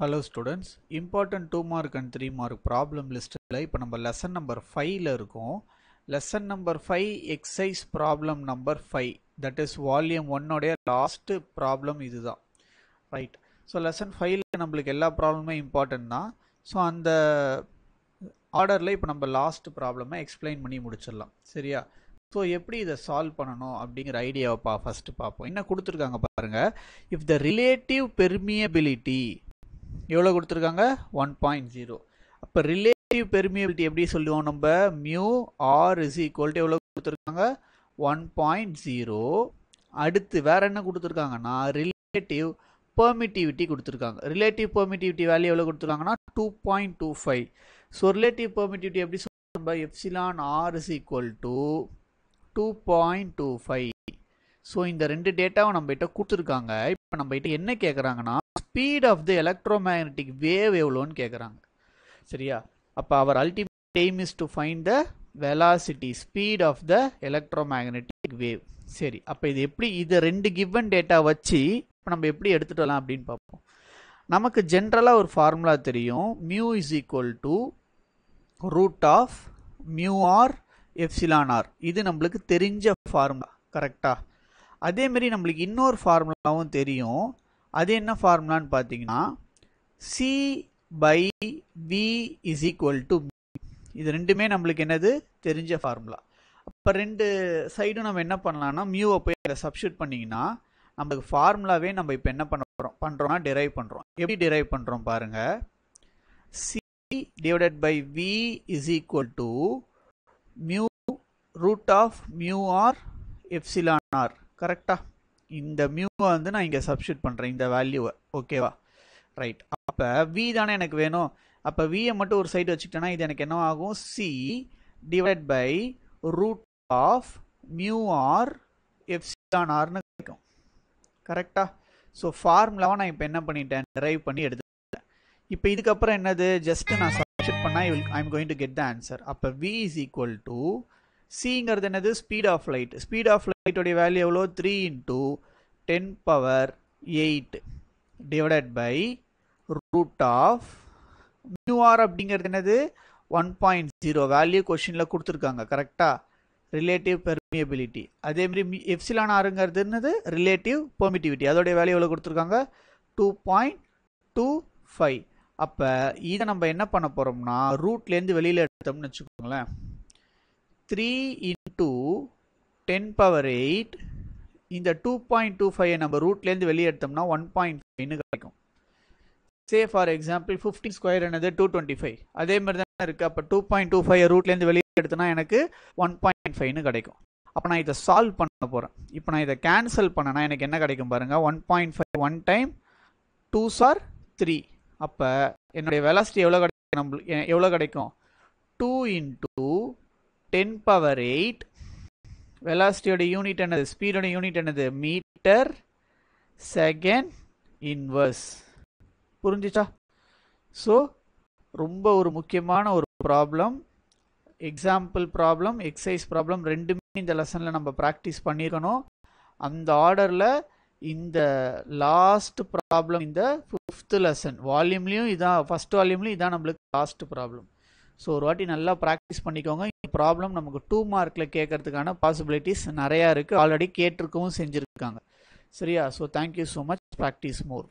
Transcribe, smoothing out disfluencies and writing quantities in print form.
Hello students, important 2 mark and 3 mark problem list இப்போ நம்ம lesson number 5ல இருக்கோம். lesson number 5 exercise problem number 5 that is volume 1 உடைய last problem இதுதான். Right. So lesson 5ல நம்மளுக்கு எல்லா ப்ராப்ளமே important தான். So அந்த ஆர்டர்ல இப்போ நம்ம லாஸ்ட் ப்ராப்ளமை எக்ஸ்பிளைன் பண்ணி முடிச்சிடலாம். சரியா? ஸோ எப்படி இதை சால்வ் பண்ணணும் அப்படிங்கிற ஐடியாவை ஃபர்ஸ்ட் பார்ப்போம். என்ன கொடுத்துருக்காங்க பாருங்க. இஃப் த ரிலேட்டிவ் பெர்மியபிலிட்டி எவ்வளோ கொடுத்துருக்காங்க 1.0. அப்போ ரிலேட்டிவ் பெர்மியபிலிட்டி எப்படி சொல்லுவோம் நம்ம mu R is equal to எவ்வளோ கொடுத்துருக்காங்க 1.0. அடுத்து வேற என்ன கொடுத்துருக்காங்கன்னா ரிலேட்டிவ் பெர்மிட்டிவிட்டி கொடுத்துருக்காங்க. ரிலேட்டிவ் பெர்மிட்டிவிட்டி வேல்யூ எவ்வளோ கொடுத்துருக்காங்கன்னா 2.25. ஸோ ரிலேட்டிவ் பெர்மிட்டிவிட்டி எப்படி சொல்லுவோம் நம்ம epsilon R is equal to 2.25. So இந்த ரெண்டு டேட்டாவை நம்ம கிட்ட கொடுத்துருக்காங்க. இப்போ நம்ம கிட்ட என்ன கேட்குறாங்கன்னா speed of the electromagnetic wave எவ்வளோன்னு கேட்குறாங்க. சரியா? அப்போ அவர் ultimate aim is to find the velocity speed of the electromagnetic wave. சரி, அப்போ இது எப்படி இதை ரெண்டு கிவன் டேட்டா வச்சு இப்போ நம்ம எப்படி எடுத்துகிட்டு வரலாம் அப்படின்னு பார்ப்போம். நமக்கு ஜென்ரலாக ஒரு ஃபார்முலா தெரியும். Mu is equal to root of mu R epsilon R. இது நம்மளுக்கு தெரிஞ்ச ஃபார்முலா. கரெக்டா? அதேமாரி நம்மளுக்கு இன்னொரு ஃபார்முலாவும் தெரியும். அது என்ன ஃபார்முலான்னு பார்த்தீங்கன்னா C by V is equal to. இது ரெண்டுமே நம்மளுக்கு என்னது தெரிஞ்ச ஃபார்முலா. அப்போ ரெண்டு சைடும் நம்ம என்ன பண்ணலாம்னா மியூவை போய் அதை சப்ஸ்டியூட் பண்ணிங்கன்னா நம்மளுக்கு ஃபார்முலாவே நம்ம இப்போ என்ன பண்ணுறோம்னா டிரைவ் பண்ணுறோம். எப்படி டிரைவ் பண்ணுறோம் பாருங்க. C divided by V is equal to mu root of mu R epsilon R. கரெக்டா? இந்த மியூவை வந்து நான் இங்கே சப்ஸ்டியூட் பண்ணுறேன் இந்த வேல்யூவை. ஓகேவா? ரைட். அப்போ வி தானே எனக்கு வேணும். அப்போ வியை மட்டும் ஒரு சைடு வச்சுக்கிட்டேன்னா இது எனக்கு என்ன ஆகும் C divide by root of mu R epsilon ஆர்னு கிடைக்கும். கரெக்டா? ஸோ ஃபார்முலாவை நான் இப்போ என்ன பண்ணிட்டேன் டிரைவ் பண்ணி எடுத்துட்டேன். இப்போ இதுக்கப்புறம் என்னது ஜஸ்ட் நான் சப்ஸ்டியூட் பண்ணால் I am going to get the answer. அப்போ வி இஸ் ஈக்குவல் டு சிங்கிறது என்னது speed of light. Speed of லைட்டோடைய வேல்யூ எவ்வளோ 3 × 10⁸ divided by root of mu R அப்படிங்கிறது என்னது 1.0 வேல்யூ கொஸ்டினில் கொடுத்துருக்காங்க. கரெக்டா? Relative permeability. அதேமாதிரி எப்சிலான் ஆருங்கிறது என்னது ரிலேட்டிவ் பெர்மிட்டிவிட்டி. அதோடைய வேல்யூ எவ்வளோ கொடுத்துருக்காங்க 2.25. அப்போ இதை நம்ம என்ன பண்ண போகிறோம்னா ரூட்லேருந்து வெளியில் எடுத்தோம்னு வச்சுக்கோங்களேன். 3 × 10⁸ இந்த 2.25 நம்ம ரூட்லேருந்து வெளியே எடுத்தோம்னா 1.5 கிடைக்கும். சே ஃபார் எக்ஸாம்பிள் 15² என்னது 225. அதே மாதிரி தான் இருக்குது. அப்போ 2.25 ரூட்லேருந்து வெளியே எடுத்தோம்னா எனக்கு 1.5 கிடைக்கும். அப்போ நான் இதை சால்வ் பண்ண போகிறேன். இப்போ நான் இதை கேன்சல் பண்ணனா எனக்கு என்ன கிடைக்கும் பாருங்க 1.5 1 டைம் 2s are 3. அப்போ என்னுடைய வெலாசிட்டி எவ்வளோ கிடைக்கும் 2 × 10⁸. வெலாசிட்டியோட யூனிட் என்னது ஸ்பீடோட யூனிட் என்னது மீட்டர் செகண்ட் இன்வர்ஸ். புரிஞ்சுச்சா? ஸோ ரொம்ப ஒரு முக்கியமான ஒரு problem. Example problem exercise problem ரெண்டுமே இந்த லெசனில் நம்ம ப்ராக்டிஸ் பண்ணியிருக்கணும். அந்த ஆர்டரில் இந்த லாஸ்ட் ப்ராப்ளம் இந்த 5th லெசன் வால்யூம்லேயும் இதான் ஃபஸ்ட் வால்யூம்லேயும் இதான் நம்மளுக்கு லாஸ்ட் ப்ராப்ளம். ஸோ ஒரு வாட்டி நல்லா ப்ராக்டிஸ் பண்ணிக்கோங்க. இந்த ப்ராப்ளம் நமக்கு 2 மார்க்கில் கேட்கறதுக்கான பாசிபிலிட்டிஸ் நிறையா இருக்குது. ஆல்ரெடி கேட்டிருக்கவும் செஞ்சுருக்காங்க. சரியா? So thank you so much. Practice மோர்.